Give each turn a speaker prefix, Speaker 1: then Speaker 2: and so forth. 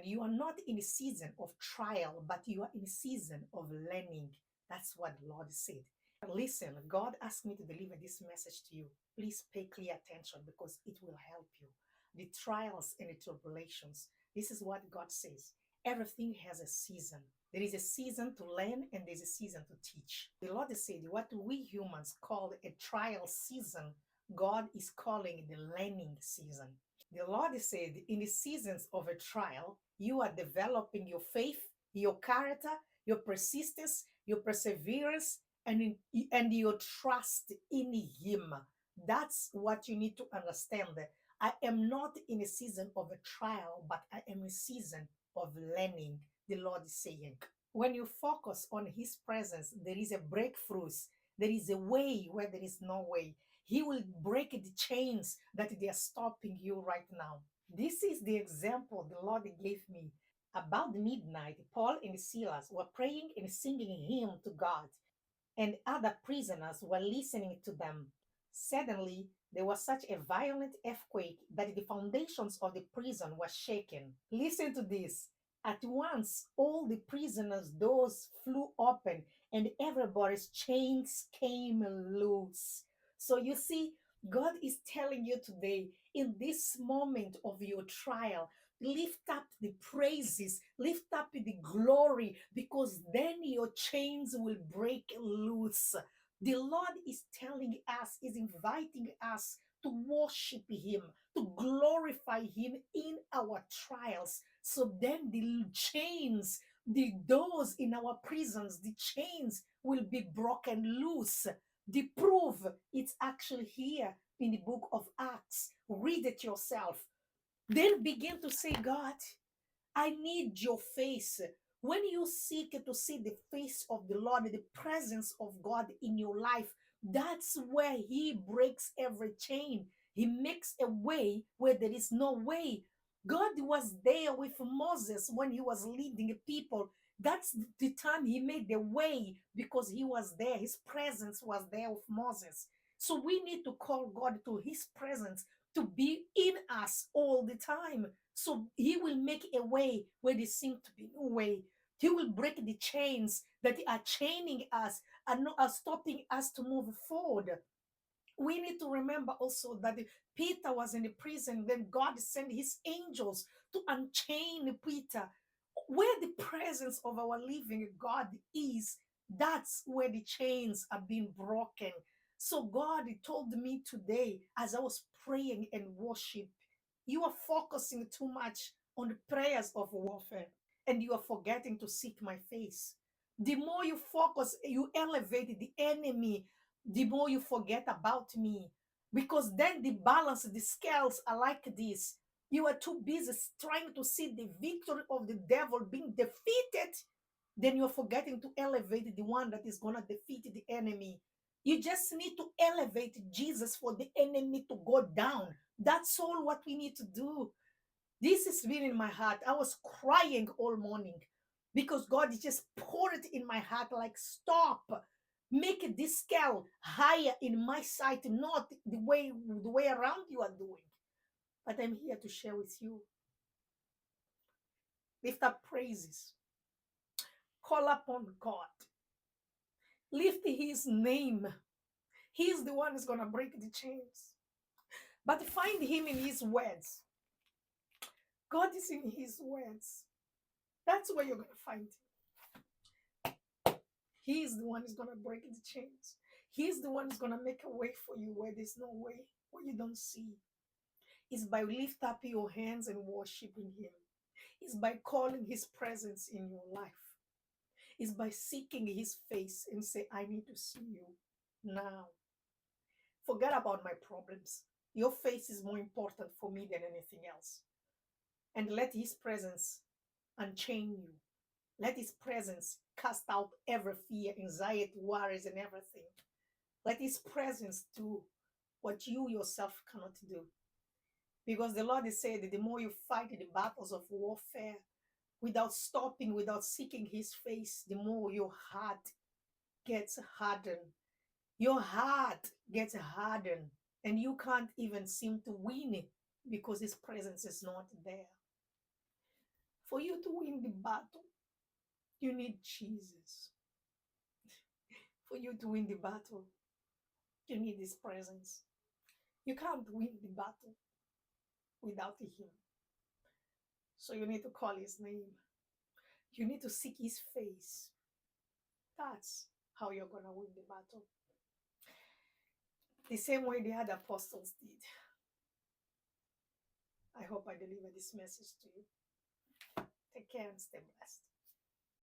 Speaker 1: you are not in a season of trial, but you are in a season of learning. That's what the Lord said. Listen, God asked me to deliver this message to you. Please pay clear attention because it will help you. The trials and the tribulations. This is what God says. Everything has a season. There is a season to learn and there's a season to teach. The Lord said what we humans call a trial season, God is calling the learning season. The Lord said in the seasons of a trial, you are developing your faith, your character, your persistence, your perseverance, and your trust in Him. That's what you need to understand. I am not in a season of a trial, but I am in a season of learning, the Lord is saying. When you focus on His presence, there is a breakthroughs. There is a way where there is no way. He will break the chains that they are stopping you right now. This is the example the Lord gave me. About midnight, Paul and Silas were praying and singing a hymn to God, and other prisoners were listening to them. Suddenly, there was such a violent earthquake that the foundations of the prison were shaken. Listen to this. At once, all the prisoners' doors flew open and everybody's chains came loose. So you see, God is telling you today, in this moment of your trial, lift up the praises, lift up the glory, because then your chains will break loose. The Lord is telling us, is inviting us to worship Him, to glorify Him in our trials. So then the chains, the doors in our prisons, the chains will be broken loose. The proof, it's actually here in the book of Acts. Read it yourself. Then begin to say, God, I need your face. When you seek to see the face of the Lord, the presence of God in your life, that's where He breaks every chain. He makes a way where there is no way. God was there with Moses when he was leading the people. That's the time He made the way because He was there. His presence was there with Moses. So we need to call God to His presence to be in us all the time. So He will make a way where there seems to be no way. He will break the chains that are chaining us and are stopping us to move forward. We need to remember also that Peter was in the prison, then God sent His angels to unchain Peter. Where the presence of our living God is, that's where the chains are being broken. So God told me today as I was praying and worship, you are focusing too much on the prayers of warfare and you are forgetting to seek my face. The more you focus, you elevate the enemy, the more you forget about me. Because then the balance, the scales are like this. You are too busy trying to see the victory of the devil being defeated. Then you're forgetting to elevate the one that is going to defeat the enemy. You just need to elevate Jesus for the enemy to go down. That's all what we need to do. This has been in my heart. I was crying all morning because God just poured it in my heart like, stop. Make this scale higher in my sight, not the way around you are doing. But I'm here to share with you. Lift up praises. Call upon God. Lift His name. He's the one who's going to break the chains. But find Him in His words. God is in His words. That's where you're going to find Him. He is the one who's going to break the chains. He's the one who's going to make a way for you where there's no way, where you don't see. It's by lift up your hands and worshiping Him. It's by calling His presence in your life. It's by seeking His face and say, I need to see you now. Forget about my problems. Your face is more important for me than anything else. And let His presence unchain you. Let His presence cast out every fear, anxiety, worries, and everything. Let His presence do what you yourself cannot do. Because the Lord has said that the more you fight the battles of warfare without stopping, without seeking His face, the more your heart gets hardened. Your heart gets hardened and you can't even seem to win it because His presence is not there. For you to win the battle, you need Jesus. For you to win the battle, you need his presence. You can't win the battle without him. So you need to call his name. You need to seek his face. That's how you're going to win the battle. The same way the other apostles did. I hope I deliver this message to you. Take care and stay blessed.